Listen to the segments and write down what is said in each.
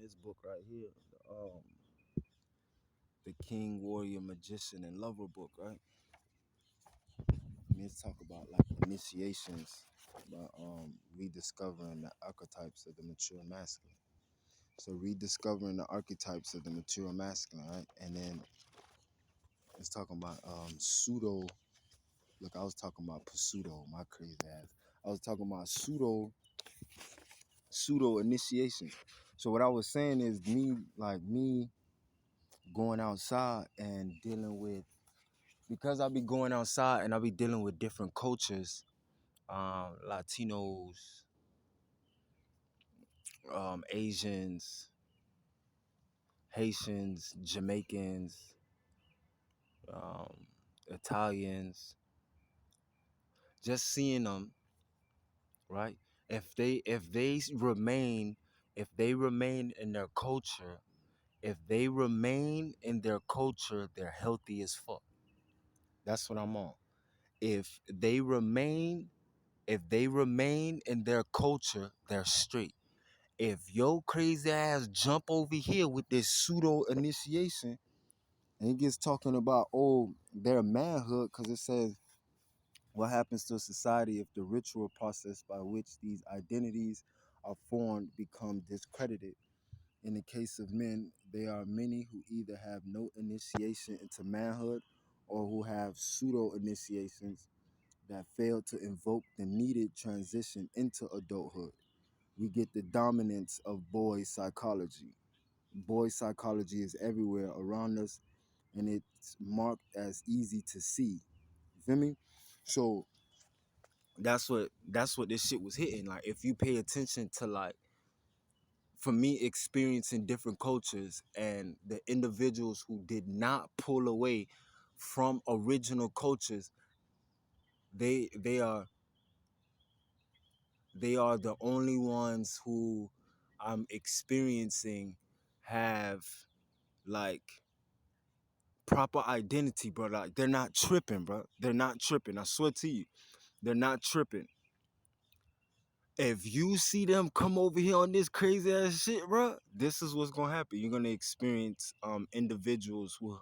this book right here, the King, Warrior, Magician, and Lover book, right? Let's talk about like initiations, about rediscovering the archetypes of the mature masculine. So rediscovering the archetypes of the mature masculine, right? And then it's talking about pseudo. Look, I was talking about pseudo, my crazy ass. I was talking about pseudo initiation. So what I was saying is me going outside and dealing with, because I'll be going outside and I'll be dealing with different cultures, Latinos, Asians, Haitians, Jamaicans, um, Italians, just seeing them, right? If they remain in their culture, they're healthy as fuck. That's what I'm on. If they remain, if they remain in their culture, they're straight. If your crazy ass jump over here with this pseudo initiation and it gets talking about their manhood, because it says what happens to a society if the ritual process by which these identities are formed become discredited. In the case of men, there are many who either have no initiation into manhood or who have pseudo initiations that fail to invoke the needed transition into adulthood. We get the dominance of boy psychology. Boy psychology is everywhere around us and it's marked as easy to see. You feel me? So that's what this shit was hitting. Like if you pay attention to, like, for me experiencing different cultures and the individuals who did not pull away from original cultures, they they are they are the only ones who I'm experiencing have like proper identity, bro. Like they're not tripping, bro. They're not tripping. I swear to you, they're not tripping. If you see them come over here on this crazy ass shit, bro, this is what's gonna happen. You're gonna experience individuals who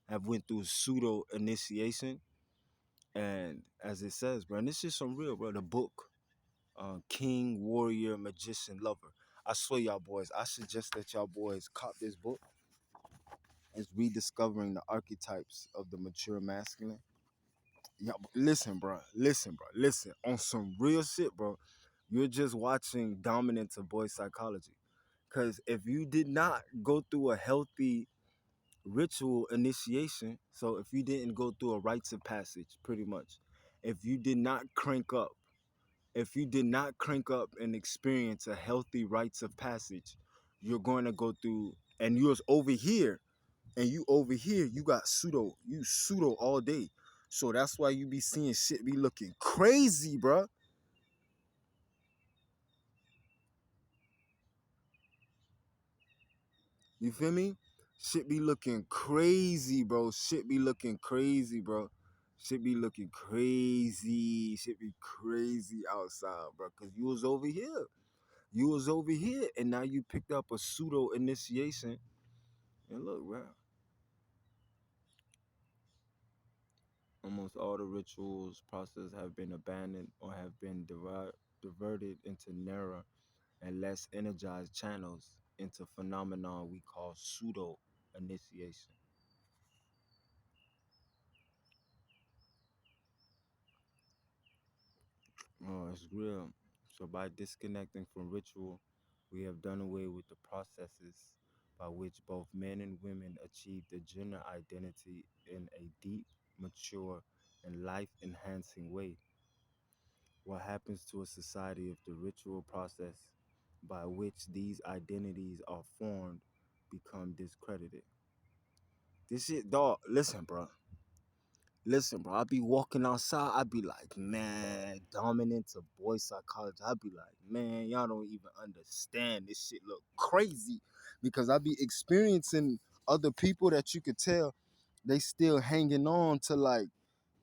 have went through pseudo initiation, and as it says, bro, and this is some real, bro. The book, King, Warrior, Magician, Lover. I swear, y'all boys, I suggest that y'all boys cop this book. It's rediscovering the archetypes of the mature masculine. Yeah, listen, bro. Listen, bro. Listen. On some real shit, bro. You're just watching dominance of boy psychology. Because if you did not go through a healthy ritual initiation, so if you didn't go through a rites of passage, pretty much, if you did not crank up, if you did not crank up and experience a healthy rites of passage, you're going to go through, and you're over here, and you over here, you pseudo all day. So that's why you be seeing shit be looking crazy, bruh. You feel me? Shit be looking crazy, bro. Shit be looking crazy, bro. Shit be looking crazy. Shit be crazy outside, bro. Cause you was over here. You was over here, and now you picked up a pseudo initiation. And look, bro. Almost all the rituals process have been abandoned or have been diverted into narrow and less energized channels into phenomenon we call pseudo initiation. Oh, it's real. So by disconnecting from ritual, we have done away with the processes by which both men and women achieve the gender identity in a deep, mature, and life-enhancing way. What happens to a society if the ritual process by which these identities are formed become discredited? This shit, dog. Listen, bro. Listen, bro. I be walking outside. I be like, man, dominance of boy psychology. I be like, man, y'all don't even understand. This shit look crazy because I be experiencing other people that you could tell they still hanging on to, like,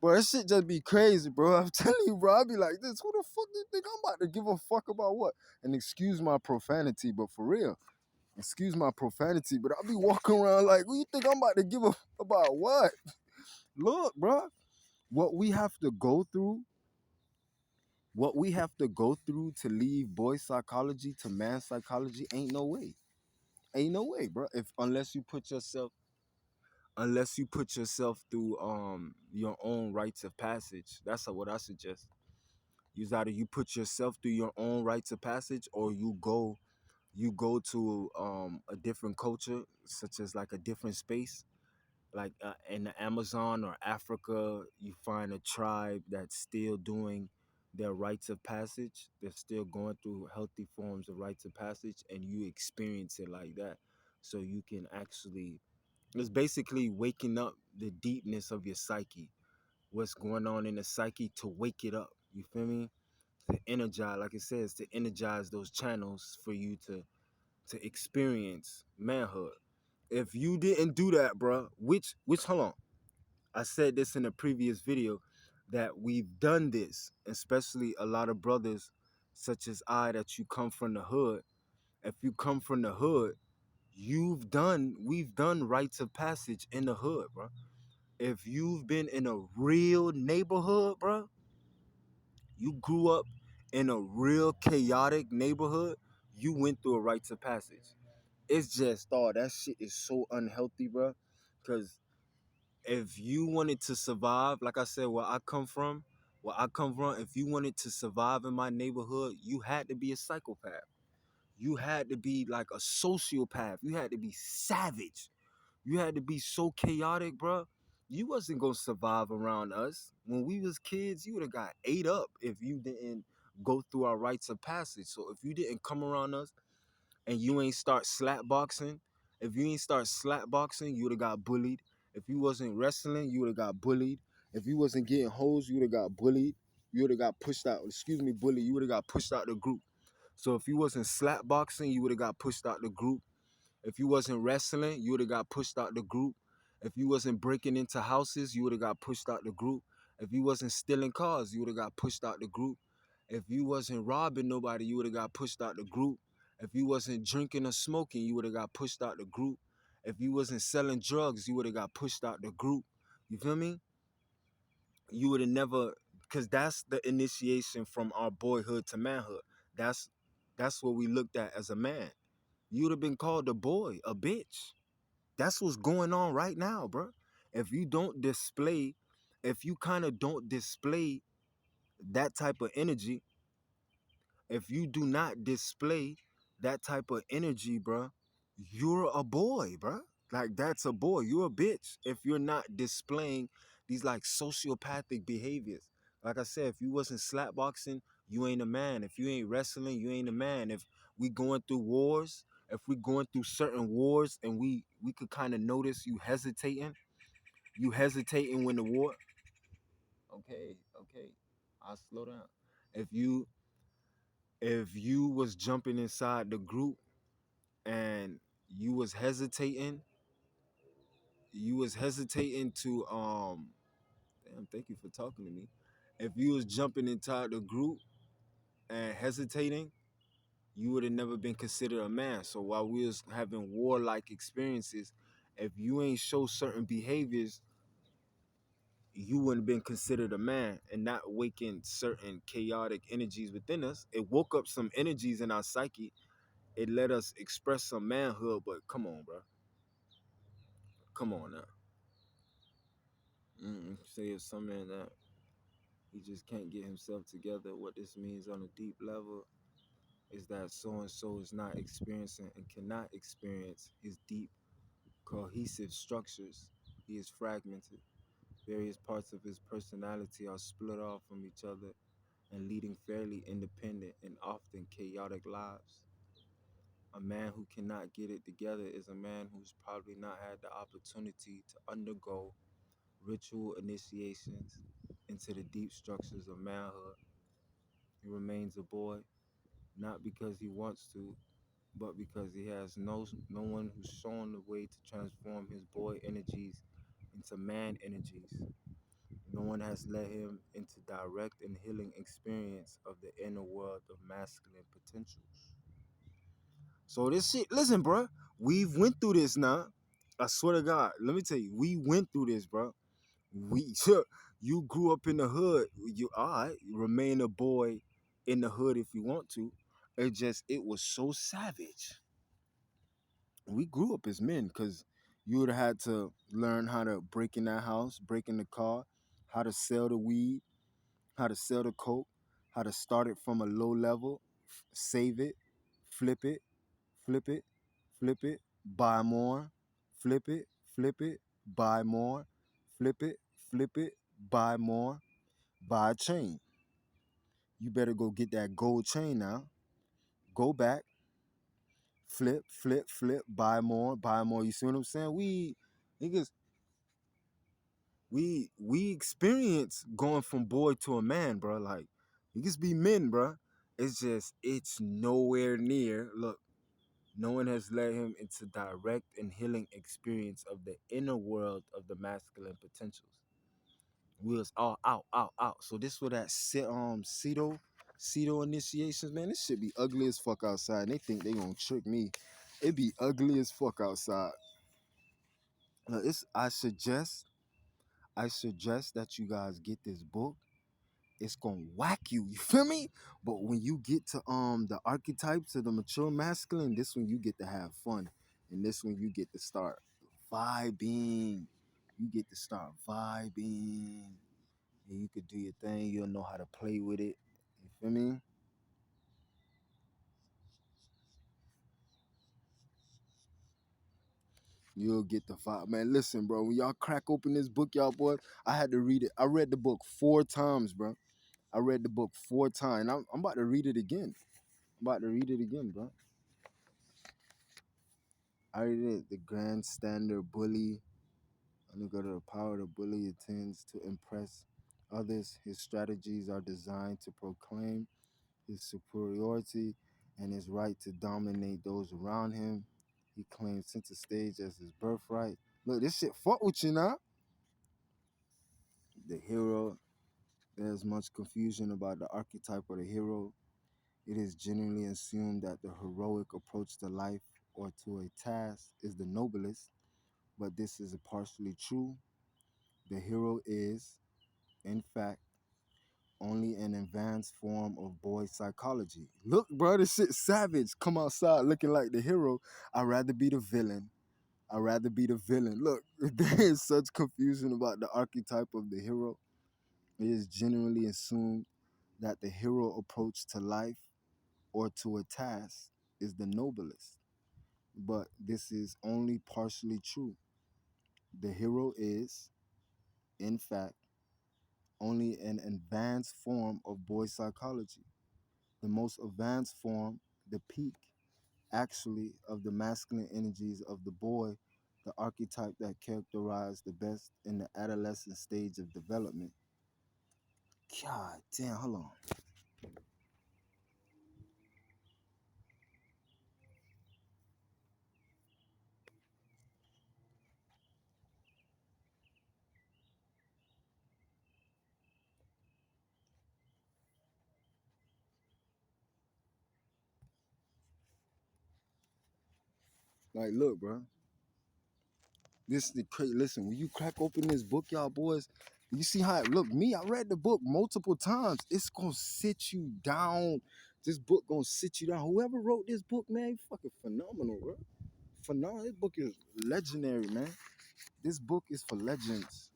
bro, that shit just be crazy, bro. I'm telling you, bro. I be like, this. Who the fuck do you think I'm about to give a fuck about what? And excuse my profanity, but for real. Excuse my profanity, but I be walking around like, who you think I'm about to give a about what? Look, bro, what we have to go through, what we have to go through to leave boy psychology to man psychology, ain't no way. Ain't no way, bro. If unless you put yourself through your own rites of passage. That's what I suggest. Use either you put yourself through your own rites of passage, or you go to a different culture, such as like a different space, like in the Amazon or Africa. You find a tribe that's still doing their rites of passage. They're still going through healthy forms of rites of passage, and you experience it like that. So you can actually, it's basically waking up the deepness of your psyche, what's going on in the psyche, to wake it up. You feel me? To energize, like it says, to energize those channels for you to experience manhood. If you didn't do that, bro, which hold on, I said this in a previous video that we've done this, especially a lot of brothers such as I, that you come from the hood. If you come from the hood, we've done rites of passage in the hood, bro. If you've been in a real neighborhood, bro, you grew up in a real chaotic neighborhood, you went through a rites of passage. It's just, oh, that shit is so unhealthy, bro. Because if you wanted to survive, like I said, where I come from, if you wanted to survive in my neighborhood, you had to be a psychopath. You had to be like a sociopath. You had to be savage. You had to be so chaotic, bro. You wasn't gonna survive around us. When we was kids, you would have got ate up if you didn't go through our rites of passage. So if you didn't come around us and you ain't start slap boxing, if you ain't start slap boxing, you would have got bullied. If you wasn't wrestling, you would have got bullied. If you wasn't getting hoes, you would have got bullied. You would have got pushed out. Excuse me, bully. You would have got pushed out the group. So if you wasn't slap boxing, you would have got pushed out the group. If you wasn't wrestling, you would have got pushed out the group. If you wasn't breaking into houses, you would have got pushed out the group. If you wasn't stealing cars, you would have got pushed out the group. If you wasn't robbing nobody, you would have got pushed out the group. If you wasn't drinking or smoking, you would have got pushed out the group. If you wasn't selling drugs, you would have got pushed out the group. You feel me? You would have never, because that's the initiation from our boyhood to manhood. That's that's what we looked at as a man. You would have been called a boy, a bitch. That's what's going on right now, bro. If you don't display, if you kind of don't display that type of energy, if you do not display that type of energy, bro, you're a boy, bro. Like that's a boy. You're a bitch if you're not displaying these like sociopathic behaviors. Like I said, if you wasn't slapboxing, you ain't a man. If you ain't wrestling, you ain't a man. If we going through wars, if we going through certain wars, and we could kind of notice you hesitating when the war. Okay, okay, I'll slow down. If you was jumping inside the group and you was hesitating, to damn, thank you for talking to me. If you was jumping inside the group and hesitating, you would have never been considered a man. So while we was having warlike experiences, if you ain't show certain behaviors, you wouldn't have been considered a man, and not waking certain chaotic energies within us. It woke up some energies in our psyche. It let us express some manhood, but come on, bro. Come on now. Say if some man that he just can't get himself together, what this means on a deep level is that so and so is not experiencing and cannot experience his deep cohesive structures. He is fragmented. Various parts of his personality are split off from each other and leading fairly independent and often chaotic lives. A man who cannot get it together is a man who's probably not had the opportunity to undergo ritual initiations into the deep structures of manhood. He remains a boy, not because he wants to, but because he has no one who's shown the way to transform his boy energies into man energies. No one has led him into direct and healing experience of the inner world of masculine potentials. So this shit, listen, bro. We've went through this now. I swear to God. Let me tell you, we went through this, bro. We you grew up in the hood. You all right, remain a boy in the hood if you want to. It was so savage. We grew up as men because you would have had to learn how to break in that house, break in the car, how to sell the weed, how to sell the coke, how to start it from a low level, save it, flip it, flip it, flip it, buy more, flip it, buy more, flip it, buy more, buy a chain. You better go get that gold chain now. Go back, flip, buy more, buy more. You see what I'm saying? Niggas, we experience going from boy to a man, bro. Like we just be men, bro. It's nowhere near. Look, no one has led him into direct and healing experience of the inner world of the masculine potentials. We was all out. So this was that Ceto initiations, man. This shit be ugly as fuck outside. And they think they gonna trick me. It be ugly as fuck outside. Look, I suggest that you guys get this book. It's gonna whack you. You feel me? But when you get to the archetypes of the mature masculine, this one you get to have fun, and this one you get to start vibing. You get to start vibing, and you could do your thing. You'll know how to play with it. You feel me? You'll get the vibe, man. Listen, bro. When y'all crack open this book, y'all boys, I had to read it. I read the book 4 times, bro. I read the book 4 times. I'm about to read it again. I'm about to read it again, bro. I read it. The Grand Standard Bully. Under the power of the bully, it tends to impress others. His strategies are designed to proclaim his superiority and his right to dominate those around him. He claims center stage as his birthright. Look, this shit fuck with you now. The hero. There's much confusion about the archetype of the hero. It is generally assumed that the heroic approach to life or to a task is the noblest, but this is partially true. The hero is, in fact, only an advanced form of boy psychology. Look, bro, this shit savage. Come outside looking like the hero. I'd rather be the villain. I'd rather be the villain. Look, there is such confusion about the archetype of the hero. It is generally assumed that the hero approach to life or to a task is the noblest, but this is only partially true. The hero is, in fact, only an advanced form of boy psychology. The most advanced form, the peak, actually, of the masculine energies of the boy, the archetype that characterized the best in the adolescent stage of development. God damn, hold on. Like, look, bro. This is the crazy. Listen, when you crack open this book, y'all boys, you see how it look. Me, I read the book multiple times. It's gonna sit you down. This book gonna sit you down. Whoever wrote this book, man, fucking phenomenal, bro. Phenomenal. This book is legendary, man. This book is for legends.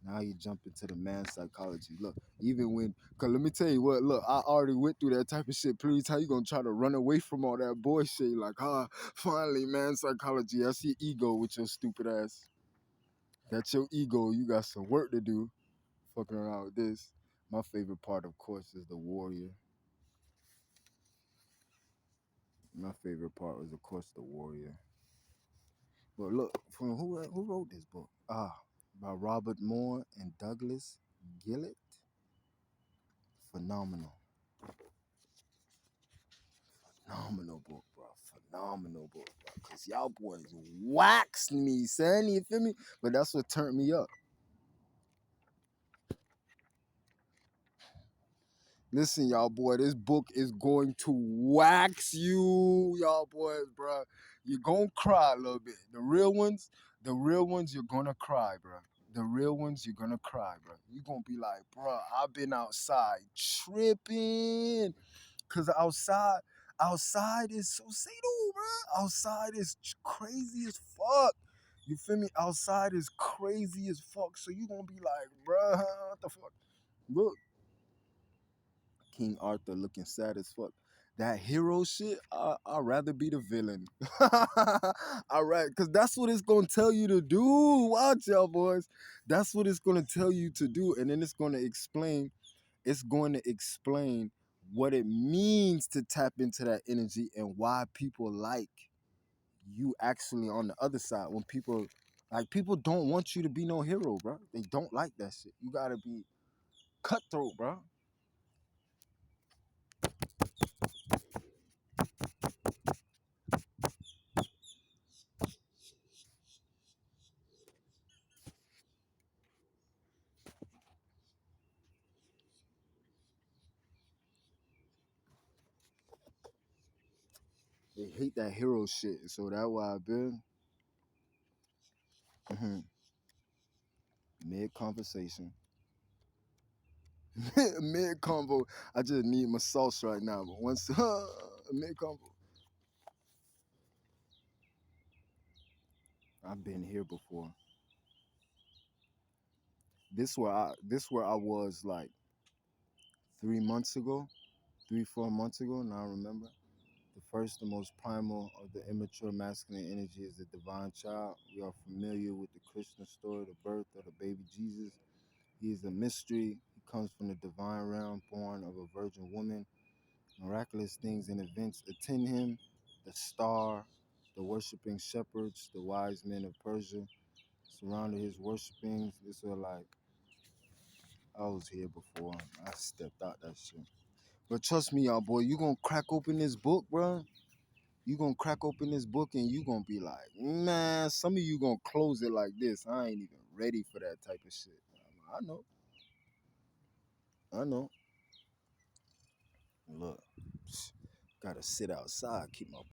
Now you jump into the man psychology. Look, even when, cause let me tell you what, look, I already went through that type of shit. Please, how you gonna try to run away from all that boy shit? Like, finally, man psychology. That's your ego with your stupid ass. That's your ego. You got some work to do. Fucking around with this. My favorite part, of course, is the warrior. My favorite part was, of course, the warrior. But look, from who wrote this book? By Robert Moore and Douglas Gillette. Phenomenal. Phenomenal book, bro. Phenomenal book, bro. Cause y'all boys waxed me, son. You feel me? But that's what turned me up. Listen, y'all boy, this book is going to wax you, y'all boys, bro. You're gonna cry a little bit. The real ones, you're gonna cry, bro. The real ones, you're gonna cry, bro. You're gonna be like, bro, I've been outside tripping. Cause outside is suicidal, bro. Outside is crazy as fuck. You feel me? Outside is crazy as fuck. So you gonna be like, bro, what the fuck? Look, King Arthur looking sad as fuck. That hero shit, I'd rather be the villain. All right, because that's what it's going to tell you to do. Watch y'all, boys. That's what it's going to tell you to do. And then it's going to explain what it means to tap into that energy and why people like you actually on the other side. When people don't want you to be no hero, bro. They don't like that shit. You got to be cutthroat, bro. They hate that hero shit. So that's why I've been mid conversation, mid convo. I just need my sauce right now. But once mid convo, I've been here before. This where I was like 3 months ago, 3 4 months ago. Now I remember. The first, the most primal of the immature masculine energy is the divine child. We are familiar with the Christian story, the birth of the baby Jesus. He is a mystery. He comes from the divine realm, born of a virgin woman. Miraculous things and events attend him. The star, the worshiping shepherds, the wise men of Persia surrounded his worshipings. This was like, I was here before. I stepped out that shit. But trust me, y'all, boy, you gonna crack open this book, bro. You gonna crack open this book and you gonna be like, man, some of you gonna close it like this. I ain't even ready for that type of shit. I know. I know. Look, gotta sit outside, keep my